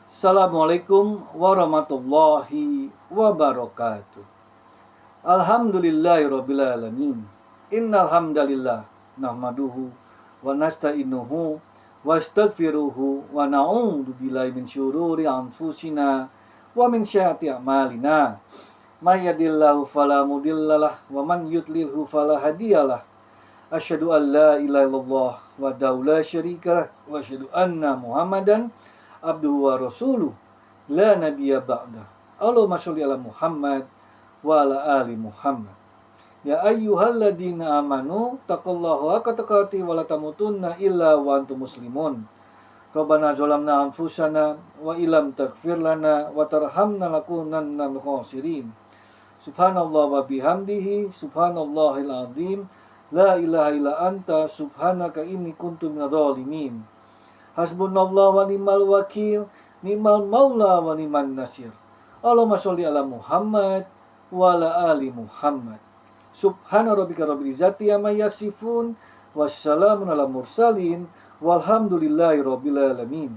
Assalamualaikum warahmatullahi wabarakatuh. Alhamdulillahirabbil alamin. Innal hamdalillah nahmaduhu wa nasta'inuhu wa astaghfiruhu wa na'udzu billahi min syururi anfusina wa min sayyiati a'malina. May yahdihillahu fala mudhillalah wa man yudlilhu fala hadiyalah. Asyhadu an la ilaha illallah wahdahu la syarikalah wa asyhadu anna Muhammadan abduhu wa rasuluh la nabiyya ba'da. Allahumma sholli ala Muhammad wa ala ali Muhammad. Ya ayyuhalladzina amanu taqullaha haqqa tuqatih wa la tamutunna illa wa antum muslimun. Rabbana zalamna anfusana wa illam taghfir lana wa tarhamna lakunanna minal khasirin. Subhanallah wa bihamdihi subhanallahil azim. La ilaha illa anta subhanaka inni kuntu minadh dhalimin. Hasbunallah wa ni'mal wakil, ni'mal maula wa ni'man nasir. Allahumma sholli ala Muhammad wa ala ali Muhammad. Subhana rabbika rabbil izzati amma yasifun, wassalamun ala mursalin, walhamdulillahi rabbil alamin.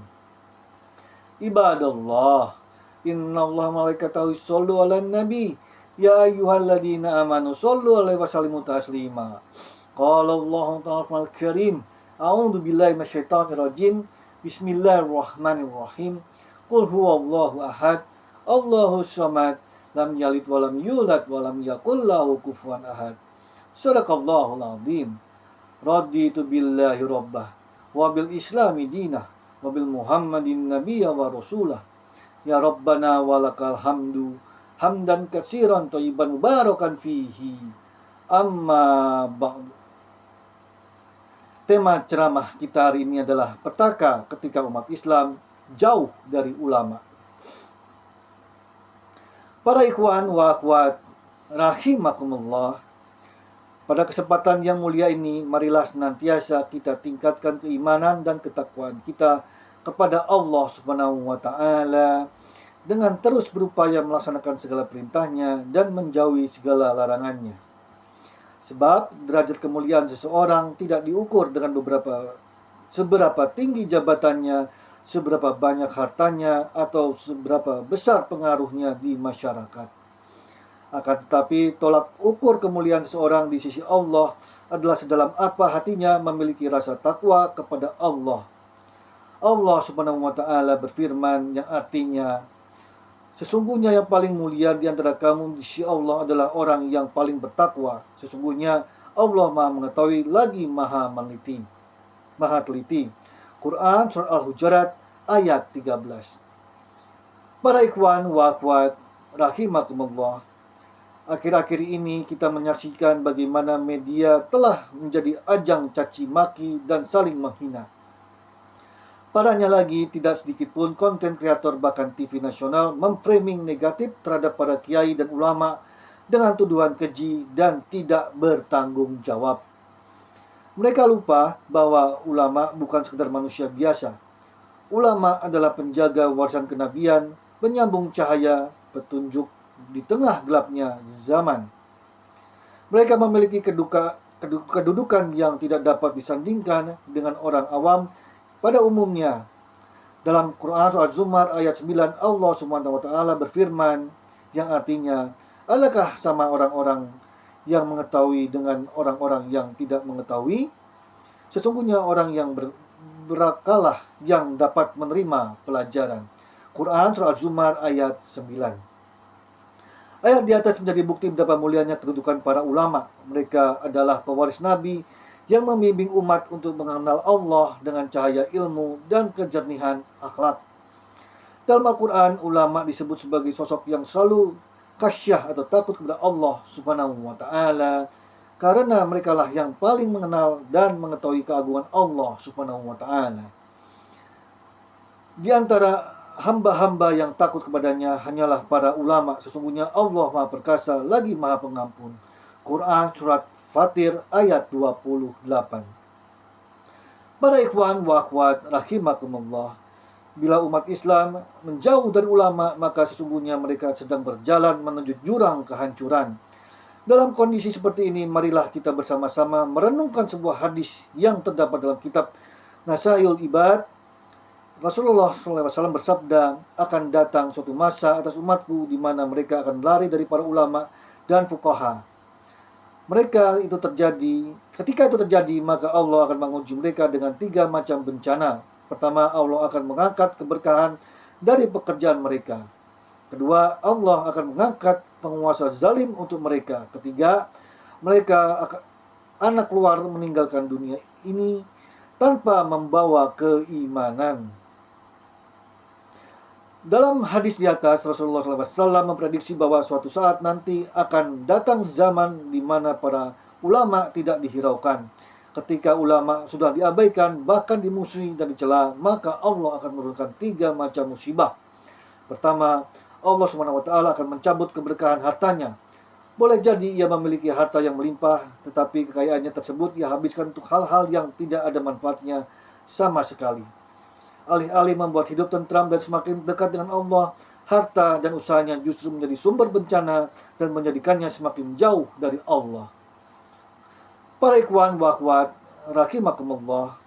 Ibadallah, innallaha malaikatahu yushollu 'alan nabi, ya ayyuhalladzina amanu shollu 'alaihi wa sallimu taslima. Qala Allahu ta'ala al-karim, a'udzu billahi minasyaitonir rajim. Bismillahirrahmanirrahim. Qul huwallahu ahad, Allahus samad, lam yalid walam yulad walam yakul lahu kufuwan ahad. Shadaqallahul azim. Raditu billahi rabbah wa bil islami dinah wa bil muhammadin nabiyya wa rasulah. Ya rabbana walakal hamdu hamdan katsiran thayyiban mubarakan fihi. Amma ba'du. Tema ceramah kita hari ini adalah petaka ketika umat Islam jauh dari ulama. Para ikhwan wa akhwat rahimakumullah, pada kesempatan yang mulia ini marilah senantiasa kita tingkatkan keimanan dan ketakwaan kita kepada Allah Subhanahu wa taala dengan terus berupaya melaksanakan segala perintahnya dan menjauhi segala larangannya. Sebab derajat kemuliaan seseorang tidak diukur dengan seberapa tinggi jabatannya, seberapa banyak hartanya, atau seberapa besar pengaruhnya di masyarakat. Akan tetapi tolak ukur kemuliaan seseorang di sisi Allah adalah sedalam apa hatinya memiliki rasa takwa kepada Allah. Allah Subhanahu wa taala berfirman yang artinya, sesungguhnya yang paling mulia di antara kamu di sisi Allah adalah orang yang paling bertakwa. Sesungguhnya Allah Maha mengetahui lagi Maha teliti. Quran Surah Al-Hujurat ayat 13. Para ikhwan wa akhwat rahimakumullah, akhir-akhir ini kita menyaksikan bagaimana media telah menjadi ajang caci maki dan saling menghina. Parahnya lagi, tidak sedikit pun konten kreator bahkan TV nasional memframing negatif terhadap para kiai dan ulama dengan tuduhan keji dan tidak bertanggung jawab. Mereka lupa bahwa ulama bukan sekedar manusia biasa. Ulama adalah penjaga warisan kenabian, penyambung cahaya, petunjuk di tengah gelapnya zaman. Mereka memiliki kedudukan yang tidak dapat disandingkan dengan orang awam pada umumnya. Dalam Quran Surah Az-Zumar ayat 9, Allah Subhanahu wa taala berfirman yang artinya, adakah sama orang-orang yang mengetahui dengan orang-orang yang tidak mengetahui? Sesungguhnya orang yang berakalah yang dapat menerima pelajaran. Quran Surah Az-Zumar ayat 9. Ayat di atas menjadi bukti betapa mulianya kedudukan para ulama. Mereka adalah pewaris Nabi yang membimbing umat untuk mengenal Allah dengan cahaya ilmu dan kejernihan akhlak. Dalam Al-Quran, ulama disebut sebagai sosok yang selalu khasyah atau takut kepada Allah Subhanahu wa taala, karena merekalah yang paling mengenal dan mengetahui keagungan Allah Subhanahu wa taala. Di antara hamba-hamba yang takut kepadanya hanyalah para ulama. Sesungguhnya Allah Maha Perkasa lagi Maha Pengampun. Quran Surat Fatir ayat 28. Para ikhwan wa akhwat rahimakumullah, bila umat Islam menjauh dari ulama, maka sesungguhnya mereka sedang berjalan menuju jurang kehancuran. Dalam kondisi seperti ini, marilah kita bersama-sama merenungkan sebuah hadis yang terdapat dalam kitab Nasail Ibad Rasulullah SAW bersabda, akan datang suatu masa atas umatku di mana mereka akan lari dari para ulama dan fuqaha. Ketika itu terjadi, maka Allah akan menguji mereka dengan 3 macam bencana. Pertama, Allah akan mengangkat keberkahan dari pekerjaan mereka. Kedua, Allah akan mengangkat penguasa zalim untuk mereka. Ketiga, anak keluar meninggalkan dunia ini tanpa membawa keimanan. Dalam hadis di atas, Rasulullah SAW memprediksi bahwa suatu saat nanti akan datang zaman di mana para ulama tidak dihiraukan. Ketika ulama sudah diabaikan, bahkan dimusuhi dan dicela, maka Allah akan menurunkan 3 macam musibah. Pertama, Allah SWT akan mencabut keberkahan hartanya. Boleh jadi ia memiliki harta yang melimpah, tetapi kekayaannya tersebut ia habiskan untuk hal-hal yang tidak ada manfaatnya sama sekali. Alih-alih membuat hidup tentram dan semakin dekat dengan Allah, harta dan usahanya justru menjadi sumber bencana dan menjadikannya semakin jauh dari Allah. Para ikhwan wa akhwat rahimakumullah.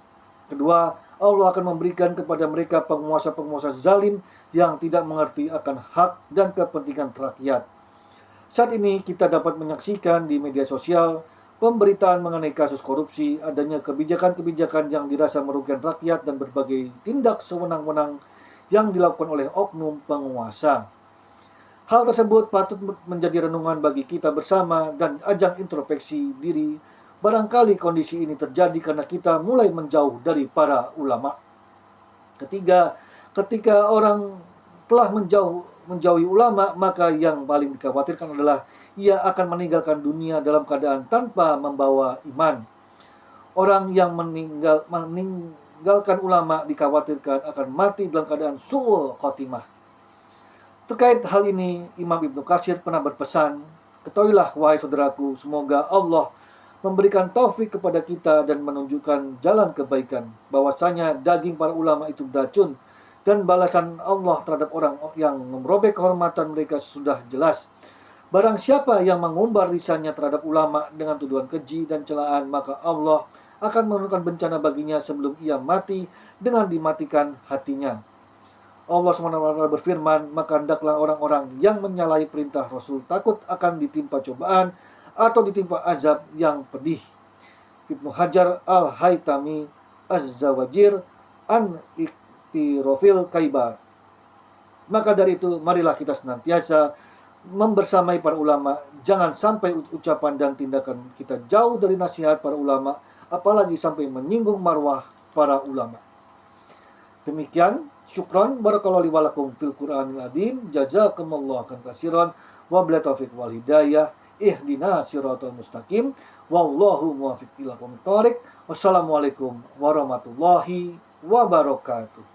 Kedua, Allah akan memberikan kepada mereka penguasa-penguasa zalim yang tidak mengerti akan hak dan kepentingan rakyat. Saat ini kita dapat menyaksikan di media sosial pemberitaan mengenai kasus korupsi, adanya kebijakan-kebijakan yang dirasa merugikan rakyat dan berbagai tindak sewenang-wenang yang dilakukan oleh oknum penguasa. Hal tersebut patut menjadi renungan bagi kita bersama dan ajang introspeksi diri. Barangkali kondisi ini terjadi karena kita mulai menjauh dari para ulama. Ketiga, ketika orang telah menjauhi ulama, maka yang paling dikhawatirkan adalah ia akan meninggalkan dunia dalam keadaan tanpa membawa iman. Orang yang meninggalkan ulama dikhawatirkan akan mati dalam keadaan su'ul khotimah. Terkait hal ini, Imam Ibnu Katsir pernah berpesan, ketahuilah wahai saudaraku, semoga Allah memberikan taufik kepada kita dan menunjukkan jalan kebaikan, bahwasanya daging para ulama itu beracun, dan balasan Allah terhadap orang yang merobek kehormatan mereka sudah jelas. Barang siapa yang mengumbar lisannya terhadap ulama dengan tuduhan keji dan celaan, maka Allah akan menurunkan bencana baginya sebelum ia mati dengan dimatikan hatinya. Allah SWT berfirman, maka hendaklah orang-orang yang menyalahi perintah Rasul takut akan ditimpa cobaan atau ditimpa azab yang pedih. Ibnu Hajar Al-Haytami Az-Zawajir an Iktirofil Kaibar. Maka dari itu, marilah kita senantiasa membersamai para ulama. Jangan sampai ucapan dan tindakan kita jauh dari nasihat para ulama, apalagi sampai menyinggung marwah para ulama. Demikian, syukran barakallahu li wa lakum fil Qur'anil azim. Jazakumullahu khairan wa billahi taufiq wal hidayah. Ihdina siratal mustaqim. Wallahu muwaffiq ila aqwamit thoriq. Wassalamualaikum warahmatullahi wabarakatuh.